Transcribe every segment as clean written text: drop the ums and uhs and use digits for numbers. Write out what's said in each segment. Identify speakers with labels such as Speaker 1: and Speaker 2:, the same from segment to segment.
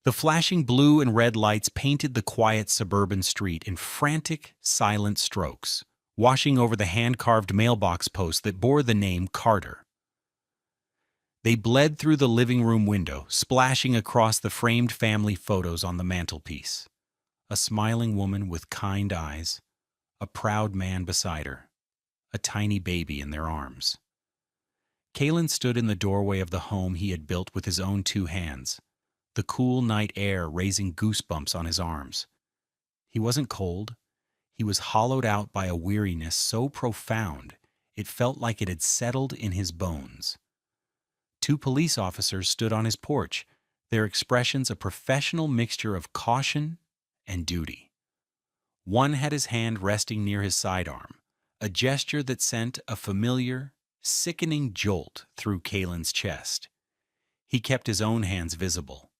Speaker 1: The flashing blue and red lights painted the quiet suburban street in frantic, silent strokes, washing over the hand-carved mailbox post that bore the name Carter. They bled through the living room window, splashing across the framed family photos on the mantelpiece. A smiling woman with kind eyes, a proud man beside her, a tiny baby in their arms. Kalen stood in the doorway of the home he had built with his own two hands, the cool night air raising goosebumps on his arms. He wasn't cold. He was hollowed out by a weariness so profound it felt like it had settled in his bones. Two police officers stood on his porch, their expressions a professional mixture of caution and duty. One had his hand resting near his sidearm, a gesture that sent a familiar, sickening jolt through Kalen's chest. He kept his own hands visible,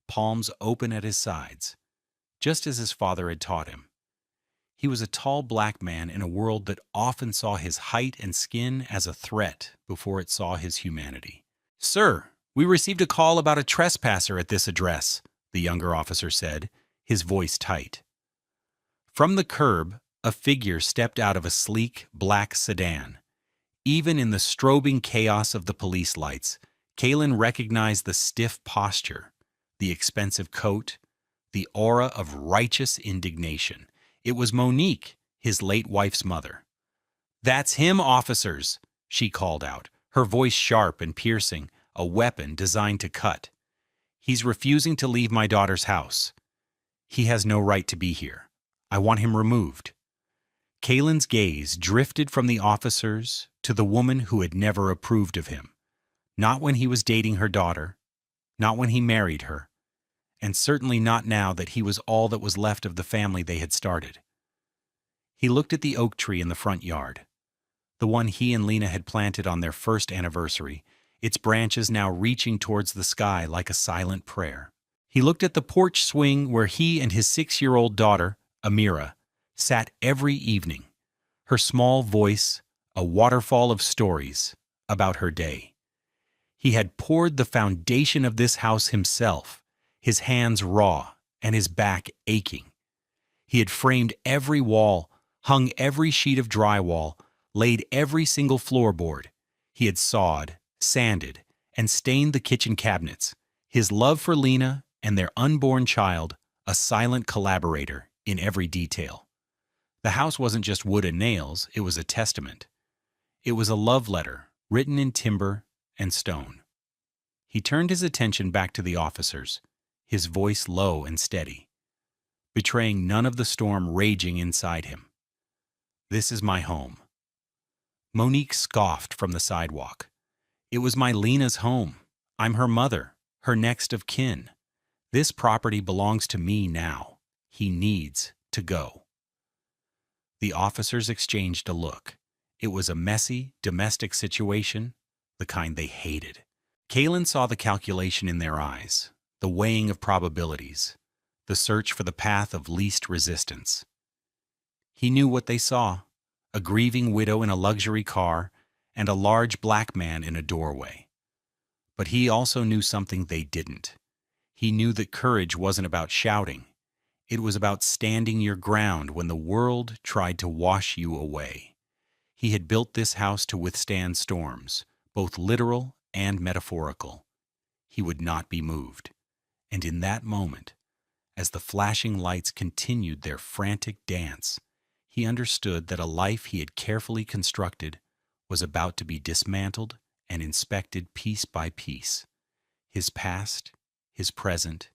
Speaker 1: palms open at his sides, just as his father had taught him. He was a tall black man in a world that often saw his height and skin as a threat before it saw his humanity. "Sir, we received a call about a trespasser at this address," the younger officer said, his voice tight. From the curb, a figure stepped out of a sleek, black sedan. Even in the strobing chaos of the police lights, Kalen recognized the stiff posture, the expensive coat, the aura of righteous indignation. It was Monique, his late wife's mother. "That's him, officers," she called out, her voice sharp and piercing, a weapon designed to cut. "He's refusing to leave my daughter's house. He has no right to be here. I want him removed." Kalen's gaze drifted from the officers to the woman who had never approved of him. Not when he was dating her daughter, not when he married her, and certainly not now that he was all that was left of the family they had started. He looked at the oak tree in the front yard, the one he and Lena had planted on their first anniversary, its branches now reaching towards the sky like a silent prayer. He looked at the porch swing where he and his 6-year-old daughter, Amira, sat every evening, her small voice a waterfall of stories about her day. He had poured the foundation of this house himself, his hands raw and his back aching. He had framed every wall, hung every sheet of drywall, laid every single floorboard. He had sawed, sanded, and stained the kitchen cabinets, his love for Lena and their unborn child a silent collaborator in every detail. The house wasn't just wood and nails, it was a testament. It was a love letter, written in timber and stone. He turned his attention back to the officers, his voice low and steady, betraying none of the storm raging inside him. "This is my home." Monique scoffed from the sidewalk. "It was my Lena's home. I'm her mother, her next of kin. This property belongs to me now. He needs to go." The officers exchanged a look. It was a messy, domestic situation, the kind they hated. Kalen saw the calculation in their eyes, the weighing of probabilities, the search for the path of least resistance. He knew what they saw: a grieving widow in a luxury car and a large black man in a doorway. But he also knew something they didn't. He knew that courage wasn't about shouting. It was about standing your ground when the world tried to wash you away. He had built this house to withstand storms, both literal and metaphorical. He would not be moved. And in that moment, as the flashing lights continued their frantic dance, he understood that a life he had carefully constructed was about to be dismantled and inspected piece by piece. His past, his present,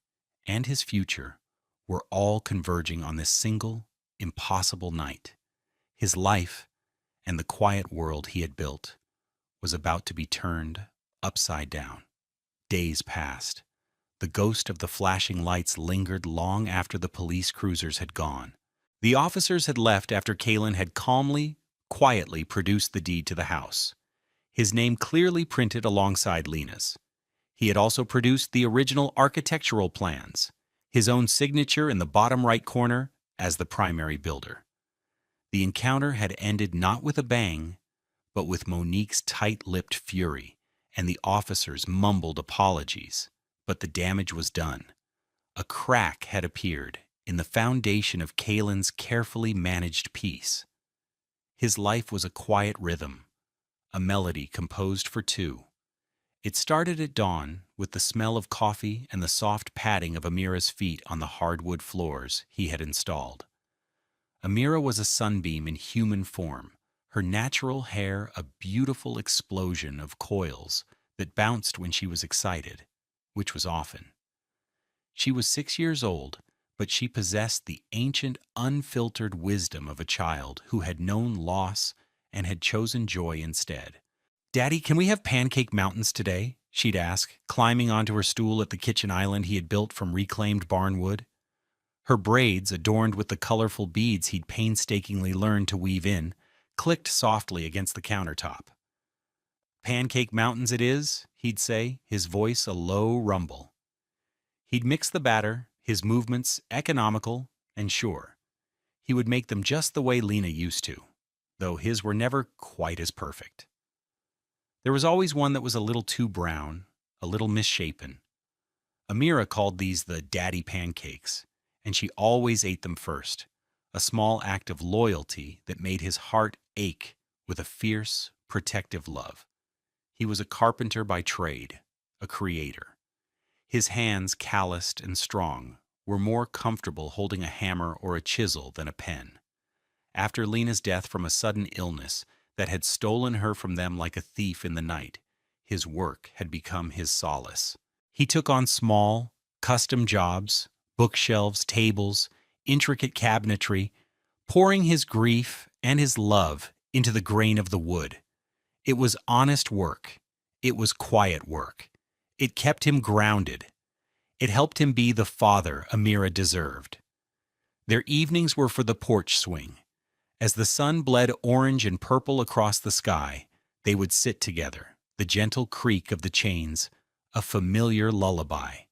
Speaker 1: and his future were all converging on this single, impossible night. His life, and the quiet world he had built, was about to be turned upside down. Days passed. The ghost of the flashing lights lingered long after the police cruisers had gone. The officers had left after Kalen had calmly, quietly produced the deed to the house, his name clearly printed alongside Lena's. He had also produced the original architectural plans, his own signature in the bottom right corner as the primary builder. The encounter had ended not with a bang, but with Monique's tight-lipped fury and the officers' mumbled apologies. But the damage was done. A crack had appeared in the foundation of Kalen's carefully managed peace. His life was a quiet rhythm, a melody composed for two. It started at dawn with the smell of coffee and the soft padding of Amira's feet on the hardwood floors he had installed. Amira was a sunbeam in human form, her natural hair a beautiful explosion of coils that bounced when she was excited, which was often. She was 6 years old, but she possessed the ancient, unfiltered wisdom of a child who had known loss and had chosen joy instead. "Daddy, can we have pancake mountains today?" she'd ask, climbing onto her stool at the kitchen island he had built from reclaimed barn wood. Her braids, adorned with the colorful beads he'd painstakingly learned to weave in, clicked softly against the countertop. "Pancake mountains it is," he'd say, his voice a low rumble. He'd mix the batter, his movements economical and sure. He would make them just the way Lena used to, though his were never quite as perfect. There was always one that was a little too brown, a little misshapen. Amira called these the daddy pancakes, and she always ate them first, a small act of loyalty that made his heart ache with a fierce, protective love. He was a carpenter by trade, a creator. His hands, calloused and strong, were more comfortable holding a hammer or a chisel than a pen. After Lena's death from a sudden illness that had stolen her from them like a thief in the night, his work had become his solace. He took on small, custom jobs, bookshelves, tables, intricate cabinetry, pouring his grief and his love into the grain of the wood. It was honest work. It was quiet work. It kept him grounded. It helped him be the father Amira deserved. Their evenings were for the porch swing. As the sun bled orange and purple across the sky, they would sit together, the gentle creak of the chains, a familiar lullaby.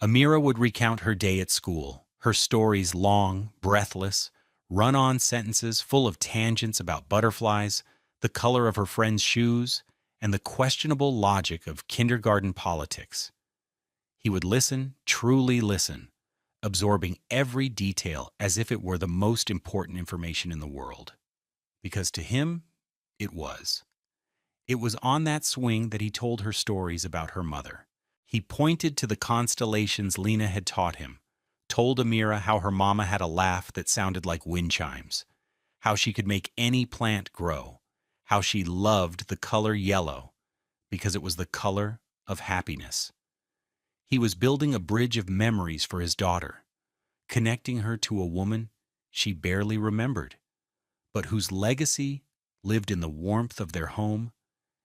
Speaker 1: Amira would recount her day at school, her stories long, breathless, run-on sentences full of tangents about butterflies, the color of her friends' shoes, and the questionable logic of kindergarten politics. He would listen, truly listen, absorbing every detail as if it were the most important information in the world. Because to him, it was. It was on that swing that he told her stories about her mother. He pointed to the constellations Lena had taught him, told Amira how her mama had a laugh that sounded like wind chimes, how she could make any plant grow, how she loved the color yellow because it was the color of happiness. He was building a bridge of memories for his daughter, connecting her to a woman she barely remembered, but whose legacy lived in the warmth of their home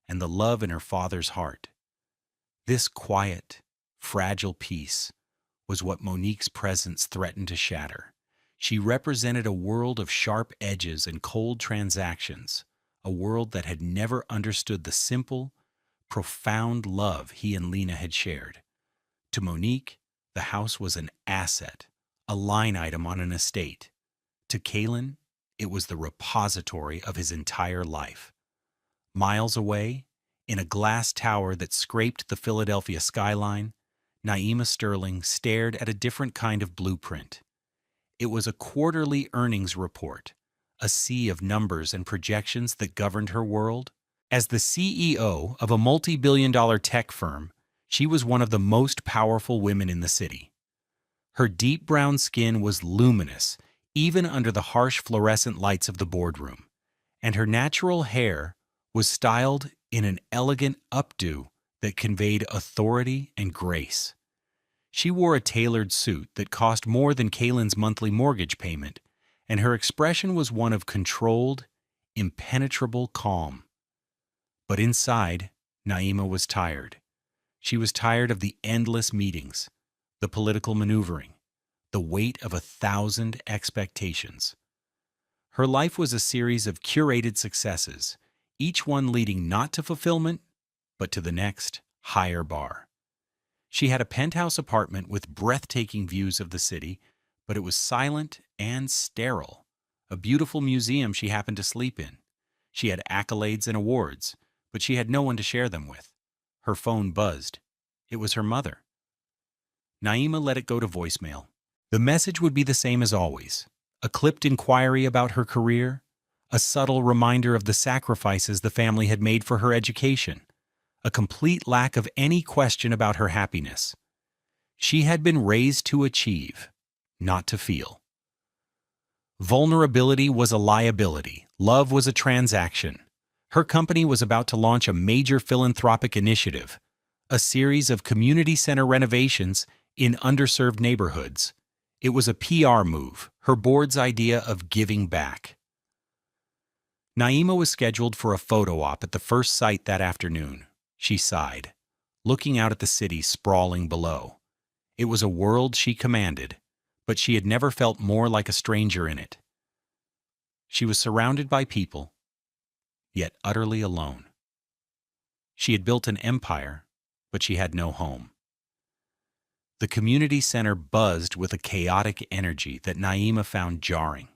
Speaker 1: and the love in her father's heart. This quiet, fragile piece was what Monique's presence threatened to shatter. She represented a world of sharp edges and cold transactions, a world that had never understood the simple, profound love he and Lena had shared. To Monique, the house was an asset, a line item on an estate. To Kalen, it was the repository of his entire life. Miles away, in a glass tower that scraped the Philadelphia skyline, Naima Sterling stared at a different kind of blueprint. It was a quarterly earnings report, a sea of numbers and projections that governed her world. As the CEO of a multi-billion-dollar tech firm, she was one of the most powerful women in the city. Her deep brown skin was luminous, even under the harsh fluorescent lights of the boardroom, and her natural hair was styled in an elegant updo that conveyed authority and grace. She wore a tailored suit that cost more than Kalen's monthly mortgage payment, and her expression was one of controlled, impenetrable calm. But inside, Naima was tired. She was tired of the endless meetings, the political maneuvering, the weight of 1,000 expectations. Her life was a series of curated successes, each one leading not to fulfillment, but to the next, higher bar. She had a penthouse apartment with breathtaking views of the city, but it was silent and sterile, a beautiful museum she happened to sleep in. She had accolades and awards, but she had no one to share them with. Her phone buzzed. It was her mother. Naima let it go to voicemail. The message would be the same as always. A clipped inquiry about her career, a subtle reminder of the sacrifices the family had made for her education, a complete lack of any question about her happiness. She had been raised to achieve, not to feel. Vulnerability was a liability. Love was a transaction. Her company was about to launch a major philanthropic initiative, a series of community center renovations in underserved neighborhoods. It was a PR move, her board's idea of giving back. Naima was scheduled for a photo op at the first site that afternoon. She sighed, looking out at the city sprawling below. It was a world she commanded, but she had never felt more like a stranger in it. She was surrounded by people, yet utterly alone. She had built an empire, but she had no home. The community center buzzed with a chaotic energy that Naima found jarring.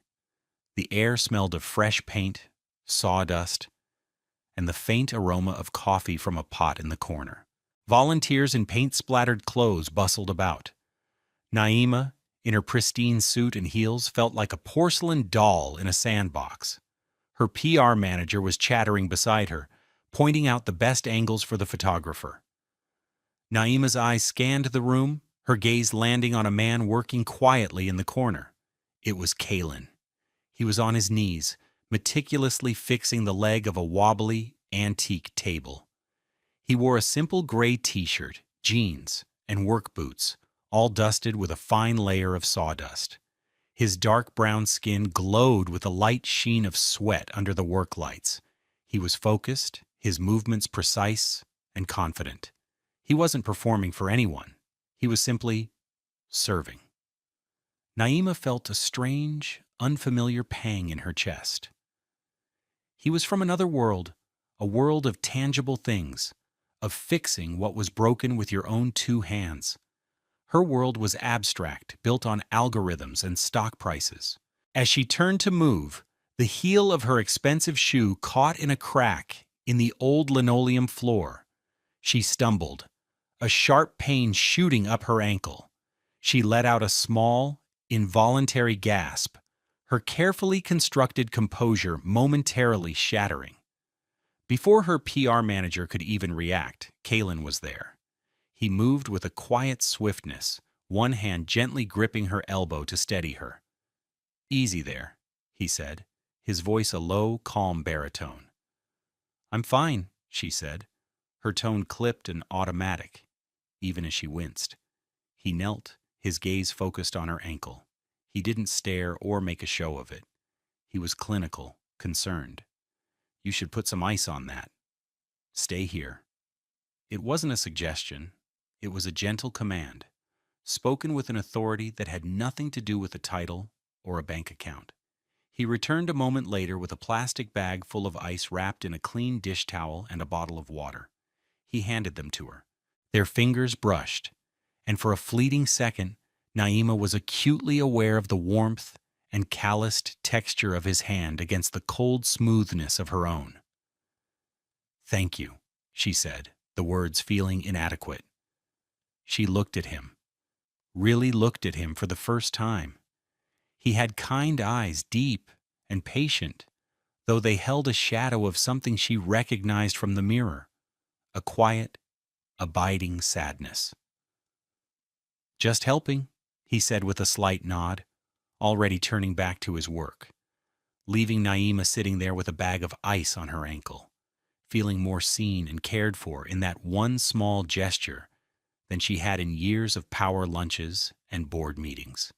Speaker 1: The air smelled of fresh paint, sawdust, and the faint aroma of coffee from a pot in the corner. Volunteers in paint-splattered clothes bustled about. Naima, in her pristine suit and heels, felt like a porcelain doll in a sandbox. Her PR manager was chattering beside her, pointing out the best angles for the photographer. Naima's eyes scanned the room, her gaze landing on a man working quietly in the corner. It was Kalen. He was on his knees, meticulously fixing the leg of a wobbly, antique table. He wore a simple gray t-shirt, jeans, and work boots, all dusted with a fine layer of sawdust. His dark brown skin glowed with a light sheen of sweat under the work lights. He was focused, his movements precise and confident. He wasn't performing for anyone. He was simply serving. Naima felt a strange, unfamiliar pang in her chest. He was from another world, a world of tangible things, of fixing what was broken with your own two hands. Her world was abstract, built on algorithms and stock prices. As she turned to move, the heel of her expensive shoe caught in a crack in the old linoleum floor. She stumbled, a sharp pain shooting up her ankle. She let out a small, involuntary gasp, her carefully constructed composure momentarily shattering. Before her PR manager could even react, Kalen was there. He moved with a quiet swiftness, one hand gently gripping her elbow to steady her. "Easy there," he said, his voice a low, calm baritone. "I'm fine," she said, her tone clipped and automatic, even as she winced. He knelt, his gaze focused on her ankle. He didn't stare or make a show of it. He was clinical, concerned. "You should put some ice on that. Stay here." It wasn't a suggestion. It was a gentle command, spoken with an authority that had nothing to do with a title or a bank account. He returned a moment later with a plastic bag full of ice wrapped in a clean dish towel and a bottle of water. He handed them to her. Their fingers brushed, and for a fleeting second, Naima was acutely aware of the warmth and calloused texture of his hand against the cold smoothness of her own. "Thank you," she said, the words feeling inadequate. She looked at him, really looked at him for the first time. He had kind eyes, deep and patient, though they held a shadow of something she recognized from the mirror, a quiet, abiding sadness. "Just helping," he said with a slight nod, already turning back to his work, leaving Naima sitting there with a bag of ice on her ankle, feeling more seen and cared for in that one small gesture than she had in years of power lunches and board meetings.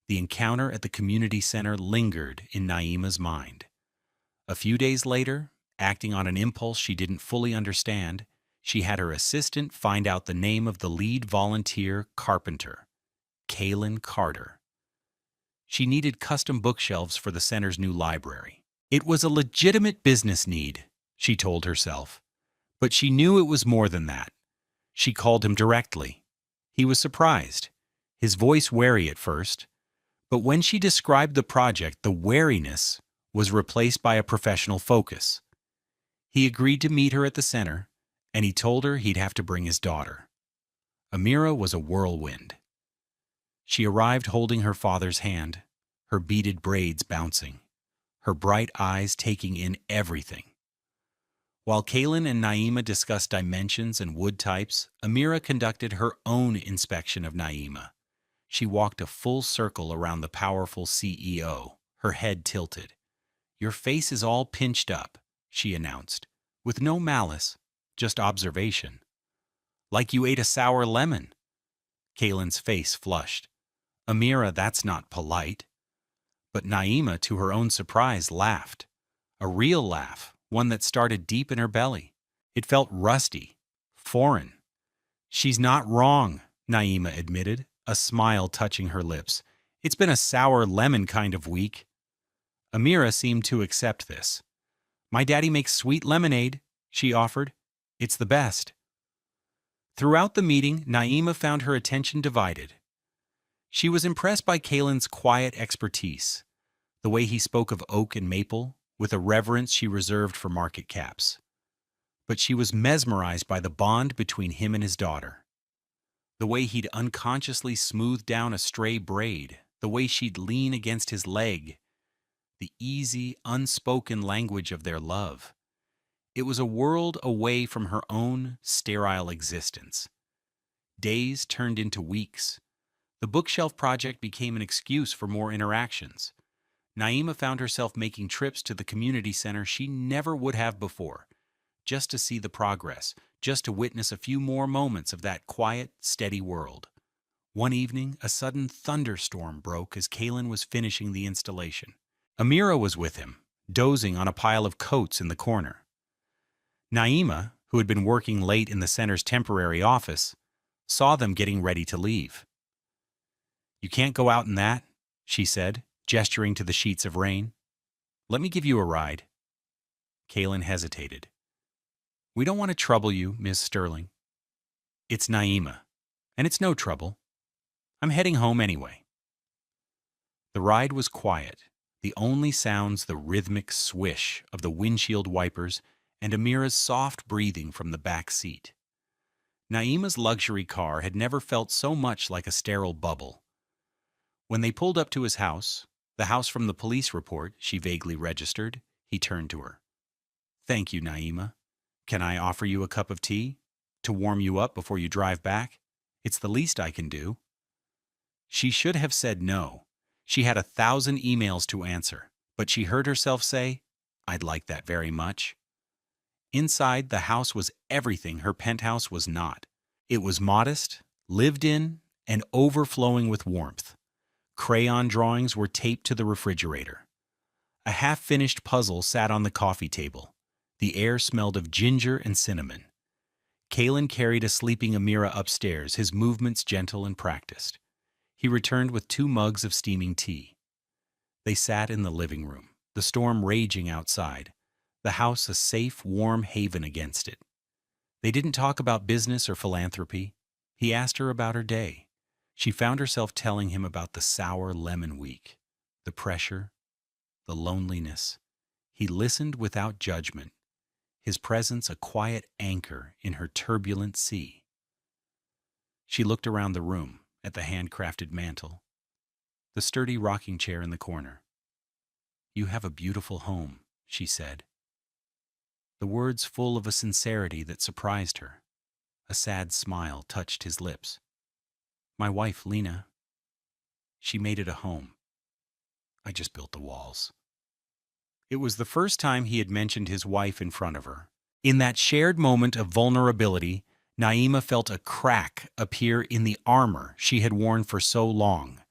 Speaker 1: The encounter at the community center lingered in Naima's mind. A few days later, acting on an impulse she didn't fully understand, she had her assistant find out the name of the lead volunteer carpenter, Kalen Carter. She needed custom bookshelves for the center's new library. It was a legitimate business need, she told herself, but she knew it was more than that. She called him directly. He was surprised, his voice wary at first, but when she described the project, the wariness was replaced by a professional focus. He agreed to meet her at the center, and he told her he'd have to bring his daughter. Amira was a whirlwind. She arrived holding her father's hand, her beaded braids bouncing, her bright eyes taking in everything. While Kaylin and Naima discussed dimensions and wood types, Amira conducted her own inspection of Naima. She walked a full circle around the powerful CEO, her head tilted. "Your face is all pinched up," she announced, with no malice, just observation. "Like you ate a sour lemon." Kaylin's face flushed. "Amira, that's not polite." But Naima, to her own surprise, laughed. A real laugh, one that started deep in her belly. It felt rusty, foreign. "She's not wrong," Naima admitted, a smile touching her lips. "It's been a sour lemon kind of week." Amira seemed to accept this. "My daddy makes sweet lemonade," she offered. "It's the best." Throughout the meeting, Naima found her attention divided. She was impressed by Kaylin's quiet expertise, the way he spoke of oak and maple, with a reverence she reserved for market caps. But she was mesmerized by the bond between him and his daughter. The way he'd unconsciously smooth down a stray braid, the way she'd lean against his leg, the easy, unspoken language of their love. It was a world away from her own sterile existence. Days turned into weeks. The bookshelf project became an excuse for more interactions. Naima found herself making trips to the community center she never would have before, just to see the progress, just to witness a few more moments of that quiet, steady world. One evening, a sudden thunderstorm broke as Kaylin was finishing the installation. Amira was with him, dozing on a pile of coats in the corner. Naima, who had been working late in the center's temporary office, saw them getting ready to leave. "You can't go out in that," she said, gesturing to the sheets of rain. "Let me give you a ride." Kaylin hesitated. "We don't want to trouble you, Miss Sterling." "It's Naima, and it's no trouble. I'm heading home anyway." The ride was quiet, the only sounds the rhythmic swish of the windshield wipers and Amira's soft breathing from the back seat. Naima's luxury car had never felt so much like a sterile bubble. When they pulled up to his house, the house from the police report she vaguely registered, he turned to her. "Thank you, Naima. Can I offer you a cup of tea? To warm you up before you drive back? It's the least I can do." She should have said no. She had 1,000 emails to answer, but she heard herself say, "I'd like that very much." Inside, the house was everything her penthouse was not. It was modest, lived in, and overflowing with warmth. Crayon drawings were taped to the refrigerator. A half-finished puzzle sat on the coffee table. The air smelled of ginger and cinnamon. Kaylin carried a sleeping Amira upstairs, his movements gentle and practiced. He returned with 2 mugs of steaming tea. They sat in the living room, the storm raging outside, the house a safe, warm haven against it. They didn't talk about business or philanthropy. He asked her about her day. She found herself telling him about the sour lemon week, the pressure, the loneliness. He listened without judgment, his presence a quiet anchor in her turbulent sea. She looked around the room, at the handcrafted mantel, the sturdy rocking chair in the corner. "You have a beautiful home," she said. The words full of a sincerity that surprised her. A sad smile touched his lips. "My wife, Lena, she made it a home. I just built the walls." It was the first time he had mentioned his wife in front of her. In that shared moment of vulnerability, Naima felt a crack appear in the armor she had worn for so long.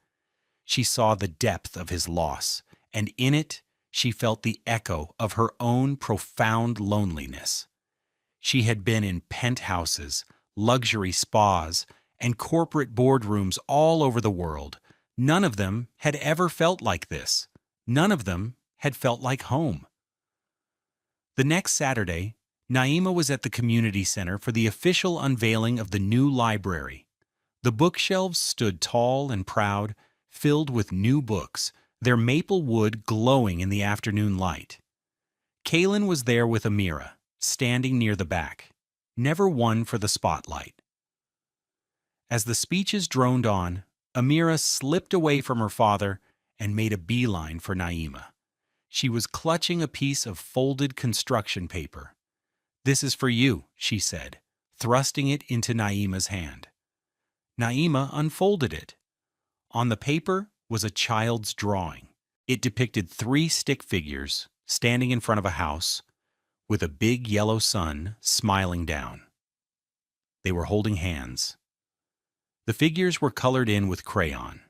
Speaker 1: She saw the depth of his loss, and in it, she felt the echo of her own profound loneliness. She had been in penthouses, luxury spas, and corporate boardrooms all over the world. None of them had ever felt like this. None of them had felt like home. The next Saturday, Naima was at the community center for the official unveiling of the new library. The bookshelves stood tall and proud, filled with new books, their maple wood glowing in the afternoon light. Kaylin was there with Amira, standing near the back, never one for the spotlight. As the speeches droned on, Amira slipped away from her father and made a beeline for Naima. She was clutching a piece of folded construction paper. "This is for you," she said, thrusting it into Naima's hand. Naima unfolded it. On the paper was a child's drawing. It depicted three stick figures standing in front of a house with a big yellow sun smiling down. They were holding hands. The figures were colored in with crayon.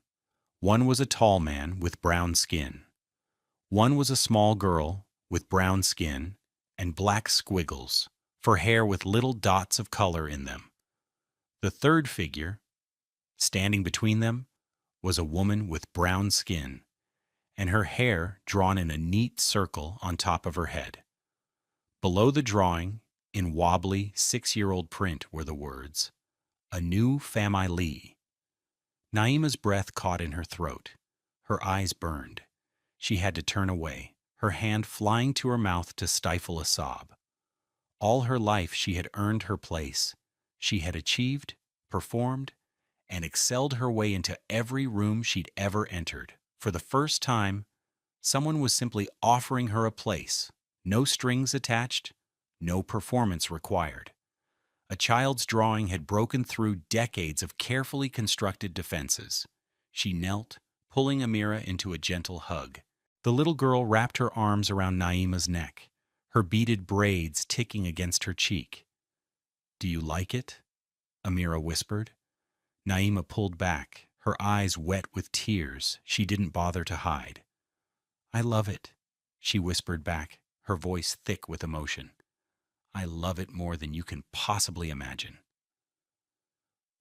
Speaker 1: One was a tall man with brown skin. One was a small girl with brown skin and black squiggles for hair with little dots of color in them. The third figure, standing between them, was a woman with brown skin and her hair drawn in a neat circle on top of her head. Below the drawing, in wobbly 6-year-old print, were the words, "A new family." Naima's breath caught in her throat. Her eyes burned. She had to turn away, her hand flying to her mouth to stifle a sob. All her life she had earned her place. She had achieved, performed, and excelled her way into every room she'd ever entered. For the first time, someone was simply offering her a place. No strings attached, no performance required. A child's drawing had broken through decades of carefully constructed defenses. She knelt, pulling Amira into a gentle hug. The little girl wrapped her arms around Naima's neck, her beaded braids ticking against her cheek. "Do you like it?" Amira whispered. Naima pulled back, her eyes wet with tears she didn't bother to hide. "I love it," she whispered back, her voice thick with emotion. "I love it more than you can possibly imagine."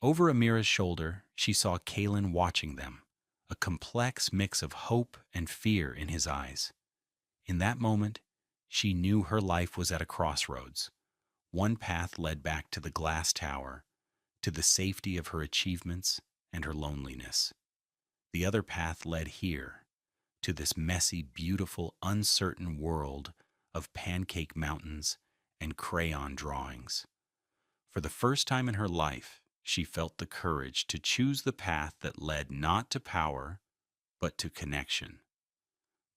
Speaker 1: Over Amira's shoulder, she saw Kalen watching them, a complex mix of hope and fear in his eyes. In that moment, she knew her life was at a crossroads. One path led back to the glass tower, to the safety of her achievements and her loneliness. The other path led here, to this messy, beautiful, uncertain world of pancake mountains and crayon drawings. For the first time in her life, she felt the courage to choose the path that led not to power, but to connection.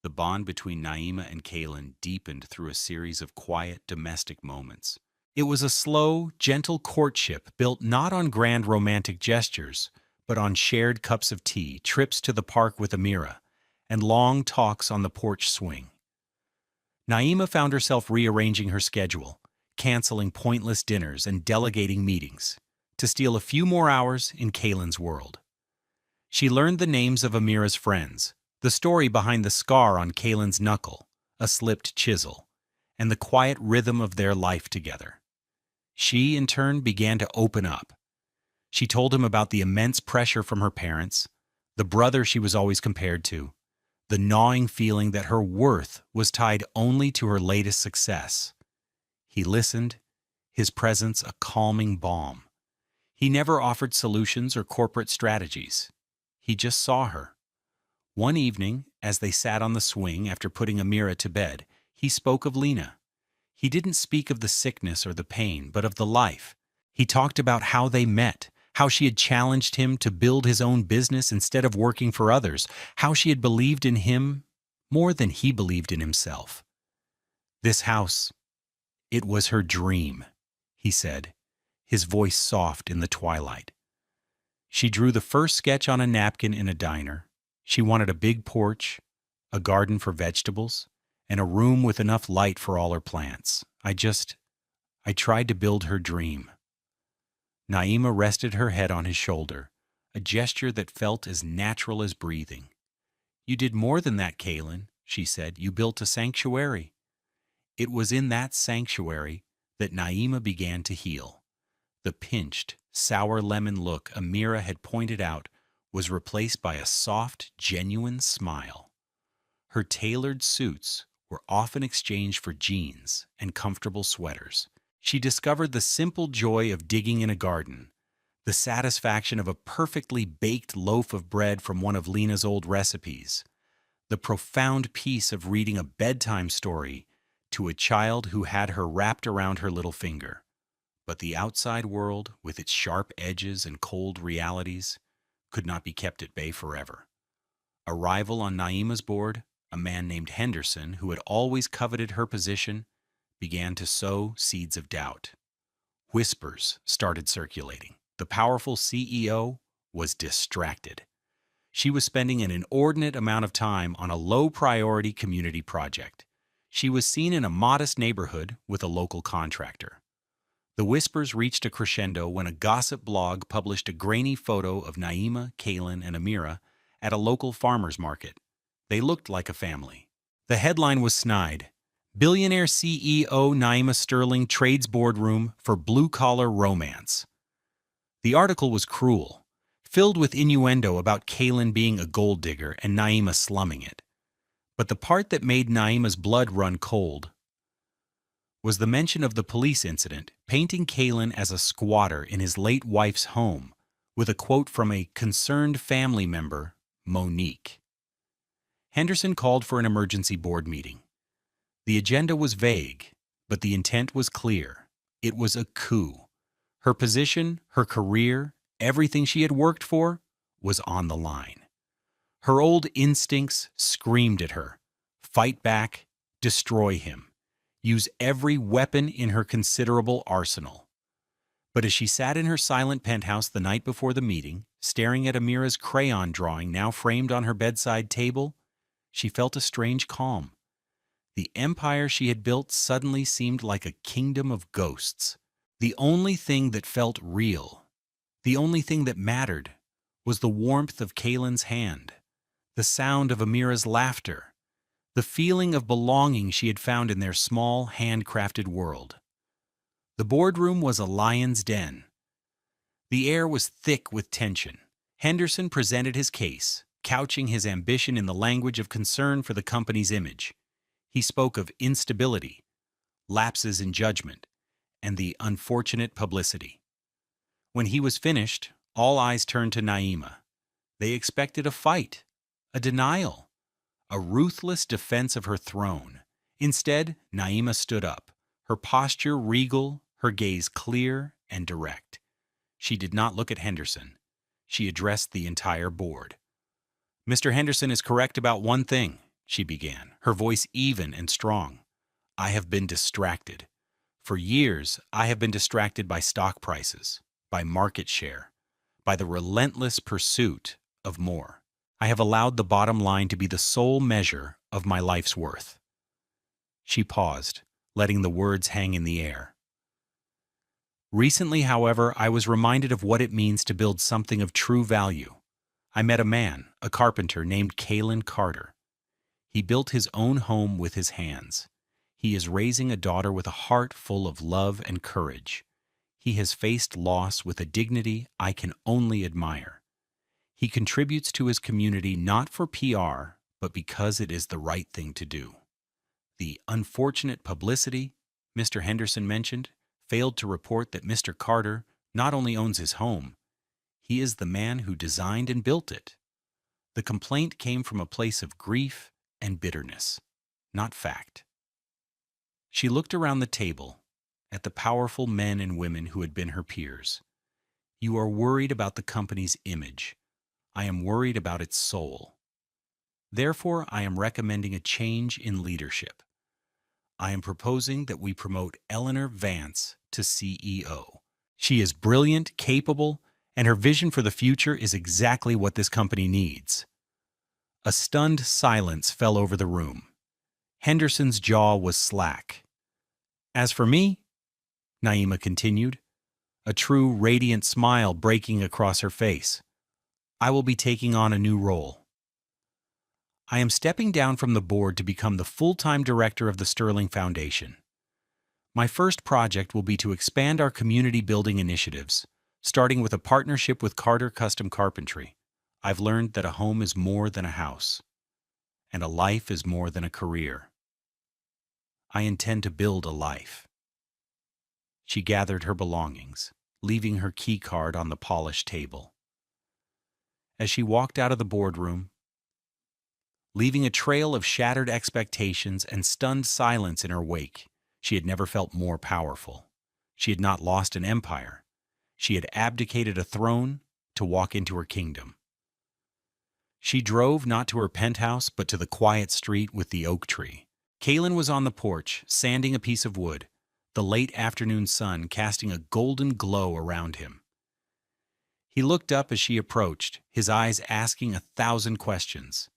Speaker 1: The bond between Naima and Kalen deepened through a series of quiet, domestic moments. It was a slow, gentle courtship built not on grand romantic gestures, but on shared cups of tea, trips to the park with Amira, and long talks on the porch swing. Naima found herself rearranging her schedule, canceling pointless dinners and delegating meetings, to steal a few more hours in Kalen's world. She learned the names of Amira's friends, the story behind the scar on Kalen's knuckle, a slipped chisel, and the quiet rhythm of their life together. She, in turn, began to open up. She told him about the immense pressure from her parents, the brother she was always compared to, the gnawing feeling that her worth was tied only to her latest success. He listened, his presence a calming balm. He never offered solutions or corporate strategies. He just saw her. One evening, as they sat on the swing after putting Amira to bed, he spoke of Lena. He didn't speak of the sickness or the pain, but of the life. He talked about how they met, how she had challenged him to build his own business instead of working for others, how she had believed in him more than he believed in himself. "This house, it was her dream," he said, his voice soft in the twilight. She drew the first sketch on a napkin in a diner. She wanted a big porch, a garden for vegetables, and a room with enough light for all her plants. I tried to build her dream. Naima rested her head on his shoulder, a gesture that felt as natural as breathing. "You did more than that, Kalen," she said. "You built a sanctuary." It was in that sanctuary that Naima began to heal. The pinched, sour lemon look Amira had pointed out was replaced by a soft, genuine smile. Her tailored suits were often exchanged for jeans and comfortable sweaters. She discovered the simple joy of digging in a garden, the satisfaction of a perfectly baked loaf of bread from one of Lena's old recipes, the profound peace of reading a bedtime story to a child who had her wrapped around her little finger. But the outside world, with its sharp edges and cold realities, could not be kept at bay forever. A rival on Naima's board, a man named Henderson, who had always coveted her position, began to sow seeds of doubt. Whispers started circulating. The powerful CEO was distracted. She was spending an inordinate amount of time on a low-priority community project. She was seen in a modest neighborhood with a local contractor. The whispers reached a crescendo when a gossip blog published a grainy photo of Naima, Kaylin, and Amira at a local farmer's market. They looked like a family. The headline was snide: Billionaire CEO Naima Sterling trades boardroom for blue-collar romance. The article was cruel, filled with innuendo about Kaylin being a gold digger and Naima slumming it. But the part that made Naima's blood run cold was the mention of the police incident, painting Kaylin as a squatter in his late wife's home, with a quote from a concerned family member, Monique. Henderson called for an emergency board meeting. The agenda was vague, but the intent was clear. It was a coup. Her position, her career, everything she had worked for was on the line. Her old instincts screamed at her: fight back, destroy him, use every weapon in her considerable arsenal. But as she sat in her silent penthouse the night before the meeting, staring at Amira's crayon drawing now framed on her bedside table, she felt a strange calm. The empire she had built suddenly seemed like a kingdom of ghosts. The only thing that felt real, the only thing that mattered, was the warmth of Kaylin's hand, the sound of Amira's laughter, the feeling of belonging she had found in their small, handcrafted world. The boardroom was a lion's den. The air was thick with tension. Henderson presented his case, couching his ambition in the language of concern for the company's image. He spoke of instability, lapses in judgment, and the unfortunate publicity. When he was finished, all eyes turned to Naima. They expected a fight, a denial, a ruthless defense of her throne. Instead, Naima stood up, her posture regal, her gaze clear and direct. She did not look at Henderson. She addressed the entire board. "Mr. Henderson is correct about one thing," she began, her voice even and strong. "I have been distracted. For years, I have been distracted by stock prices, by market share, by the relentless pursuit of more. I have allowed the bottom line to be the sole measure of my life's worth." She paused, letting the words hang in the air. "Recently, however, I was reminded of what it means to build something of true value. I met a man, a carpenter named Kaylin Carter. He built his own home with his hands. He is raising a daughter with a heart full of love and courage. He has faced loss with a dignity I can only admire. He contributes to his community not for PR, but because it is the right thing to do. The unfortunate publicity Mr. Henderson mentioned failed to report that Mr. Carter not only owns his home, he is the man who designed and built it. The complaint came from a place of grief and bitterness, not fact." She looked around the table at the powerful men and women who had been her peers. "You are worried about the company's image. I am worried about its soul. Therefore, I am recommending a change in leadership. I am proposing that we promote Eleanor Vance to CEO. She is brilliant, capable, and her vision for the future is exactly what this company needs." A stunned silence fell over the room. Henderson's jaw was slack. "As for me," Naima continued, a true radiant smile breaking across her face, "I will be taking on a new role. I am stepping down from the board to become the full-time director of the Sterling Foundation. My first project will be to expand our community building initiatives, starting with a partnership with Carter Custom Carpentry. I've learned that a home is more than a house, and a life is more than a career. I intend to build a life." She gathered her belongings, leaving her key card on the polished table. As she walked out of the boardroom, leaving a trail of shattered expectations and stunned silence in her wake, she had never felt more powerful. She had not lost an empire. She had abdicated a throne to walk into her kingdom. She drove not to her penthouse, but to the quiet street with the oak tree. Kalen was on the porch, sanding a piece of wood, the late afternoon sun casting a golden glow around him. He looked up as she approached, his eyes asking 1,000 questions.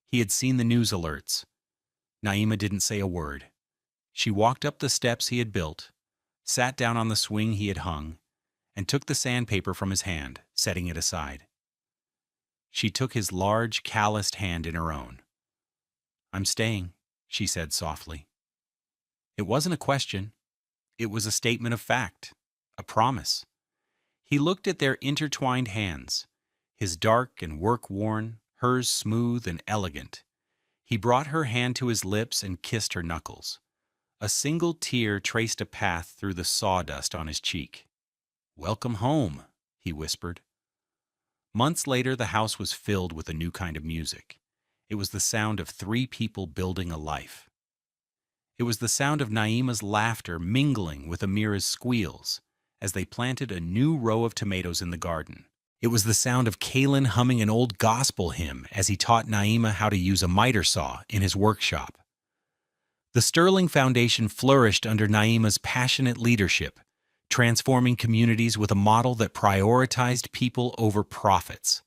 Speaker 1: He had seen the news alerts. Naima didn't say a word. She walked up the steps he had built, sat down on the swing he had hung, and took the sandpaper from his hand, setting it aside. She took his large, calloused hand in her own. "I'm staying," she said softly. It wasn't a question. It was a statement of fact, a promise. He looked at their intertwined hands, his dark and work-worn, hers smooth and elegant. He brought her hand to his lips and kissed her knuckles. A single tear traced a path through the sawdust on his cheek. "Welcome home," he whispered. Months later, the house was filled with a new kind of music. It was the sound of 3 people building a life. It was the sound of Naima's laughter mingling with Amira's squeals as they planted a new row of tomatoes in the garden. It was the sound of Kalen humming an old gospel hymn as he taught Naima how to use a miter saw in his workshop. The Sterling Foundation flourished under Naima's passionate leadership, transforming communities with a model that prioritized people over profits.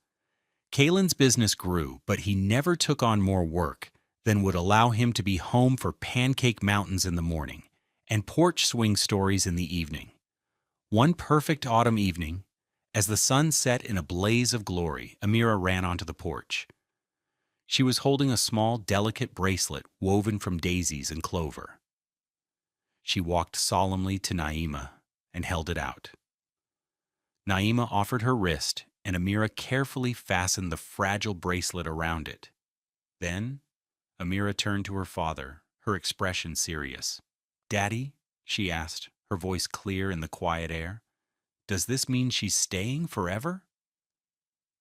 Speaker 1: Kalen's business grew, but he never took on more work than would allow him to be home for pancake mountains in the morning and porch swing stories in the evening. One perfect autumn evening, as the sun set in a blaze of glory, Amira ran onto the porch. She was holding a small, delicate bracelet woven from daisies and clover. She walked solemnly to Naima and held it out. Naima offered her wrist, and Amira carefully fastened the fragile bracelet around it. Then, Amira turned to her father, her expression serious. "Daddy," she asked, her voice clear in the quiet air, "does this mean she's staying forever?"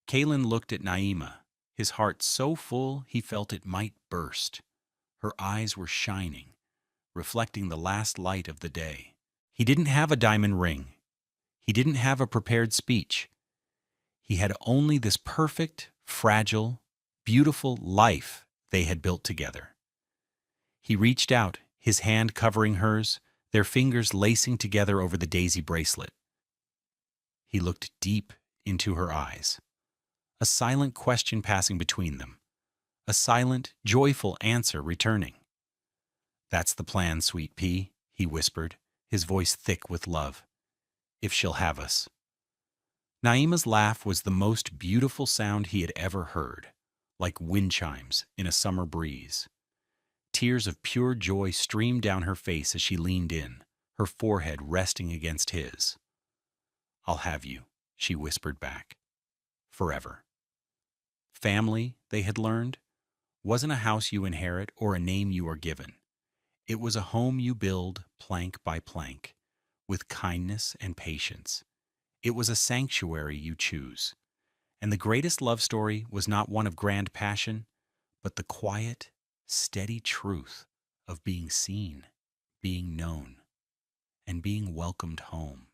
Speaker 1: Kalen looked at Naima, his heart so full he felt it might burst. Her eyes were shining, reflecting the last light of the day. He didn't have a diamond ring. He didn't have a prepared speech. He had only this perfect, fragile, beautiful life they had built together. He reached out, his hand covering hers, their fingers lacing together over the daisy bracelet. He looked deep into her eyes, a silent question passing between them, a silent, joyful answer returning. "That's the plan, sweet pea," he whispered, his voice thick with love. "If she'll have us." Naima's laugh was the most beautiful sound he had ever heard, like wind chimes in a summer breeze. Tears of pure joy streamed down her face as she leaned in, her forehead resting against his. "I'll have you," she whispered back. "Forever." Family, they had learned, wasn't a house you inherit or a name you are given. It was a home you build plank by plank, with kindness and patience. It was a sanctuary you choose. And the greatest love story was not one of grand passion, but the quiet, steady truth of being seen, being known, and being welcomed home.